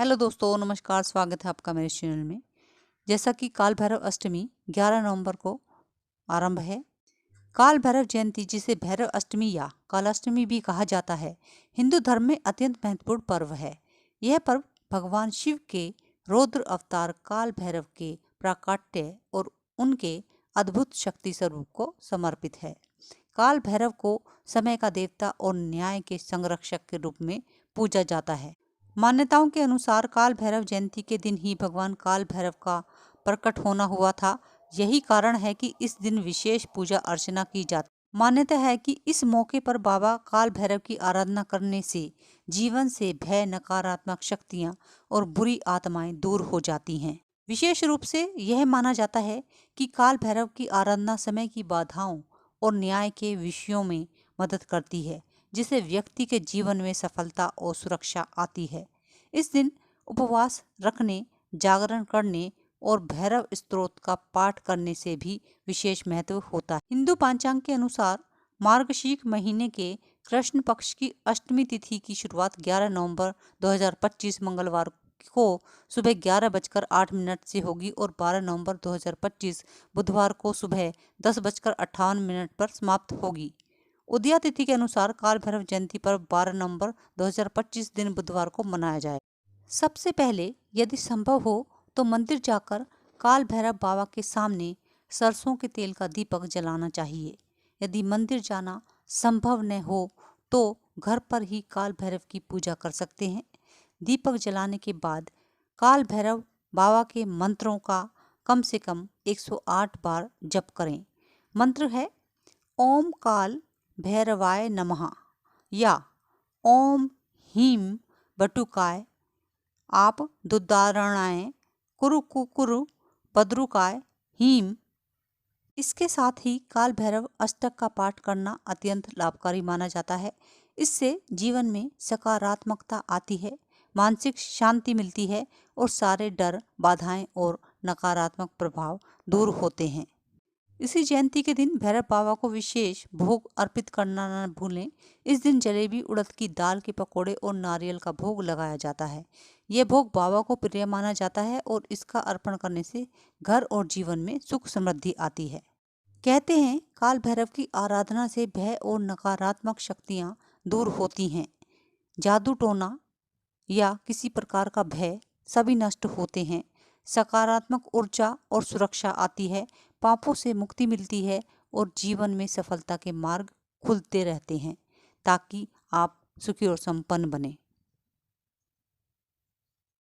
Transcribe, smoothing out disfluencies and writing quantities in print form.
Hello दोस्तों, नमस्कार। स्वागत है आपका मेरे चैनल में। जैसा कि काल भैरव अष्टमी 11 नवंबर को आरंभ है। काल भैरव जयंती, जिसे भैरव अष्टमी या कालाष्टमी भी कहा जाता है, हिंदू धर्म में अत्यंत महत्वपूर्ण पर्व है। यह पर्व भगवान शिव के रौद्र अवतार काल भैरव के प्राकट्य और उनके अद्भुत शक्ति स्वरूप को समर्पित है। काल भैरव को समय का देवता और न्याय के संरक्षक के रूप में पूजा जाता है। मान्यताओं के अनुसार काल भैरव जयंती के दिन ही भगवान काल भैरव का प्रकट होना हुआ था। यही कारण है कि इस दिन विशेष पूजा अर्चना की जाती। मान्यता है कि इस मौके पर बाबा काल भैरव की आराधना करने से जीवन से भय, नकारात्मक शक्तियां और बुरी आत्माएं दूर हो जाती हैं। विशेष रूप से यह माना जाता है कि काल भैरव की आराधना समय की बाधाओं और न्याय के विषयों में मदद करती है, जिससे व्यक्ति के जीवन में सफलता और सुरक्षा आती है। इस दिन उपवास रखने, जागरण करने और भैरव स्तोत्र का पाठ करने से भी विशेष महत्व होता है। हिंदू पंचांग के अनुसार मार्गशीर्ष महीने के कृष्ण पक्ष की अष्टमी तिथि की शुरुआत 11 नवंबर 2025 मंगलवार को सुबह 11:08 से होगी और 12 नवंबर 2025 बुधवार को सुबह 10:58 पर समाप्त होगी। उदया तिथि के अनुसार काल भैरव जयंती पर 12 नवंबर 2025 दिन बुधवार को मनाया जाए। सबसे पहले यदि संभव हो तो मंदिर जाकर काल भैरव बाबा के सामने सरसों के तेल का दीपक जलाना चाहिए। यदि मंदिर जाना संभव न हो तो घर पर ही काल भैरव की पूजा कर सकते हैं। दीपक जलाने के बाद काल भैरव बाबा के मंत्रों का कम से कम 108 बार जप करें। मंत्र है ओम काल भैरवाय नमः या ओम हीम बटुकाय आप दुदारणाय कुरु कुरु पद्रुकाय हीम। इसके साथ ही काल भैरव अष्टक का पाठ करना अत्यंत लाभकारी माना जाता है। इससे जीवन में सकारात्मकता आती है, मानसिक शांति मिलती है और सारे डर, बाधाएं और नकारात्मक प्रभाव दूर होते हैं। इसी जयंती के दिन भैरव बाबा को विशेष भोग अर्पित करना न भूलें। इस दिन जलेबी, उड़द की दाल के पकोड़े और नारियल का भोग लगाया जाता है। यह भोग बाबा को प्रिय माना जाता है और इसका अर्पण करने से घर और जीवन में सुख समृद्धि आती है। कहते हैं काल भैरव की आराधना से भय और नकारात्मक शक्तियां दूर होती हैं। जादू टोना या किसी प्रकार का भय सभी नष्ट होते हैं। सकारात्मक ऊर्जा और सुरक्षा आती है, पापों से मुक्ति मिलती है और जीवन में सफलता के मार्ग खुलते रहते हैं ताकि आप सुखी और संपन्न बने।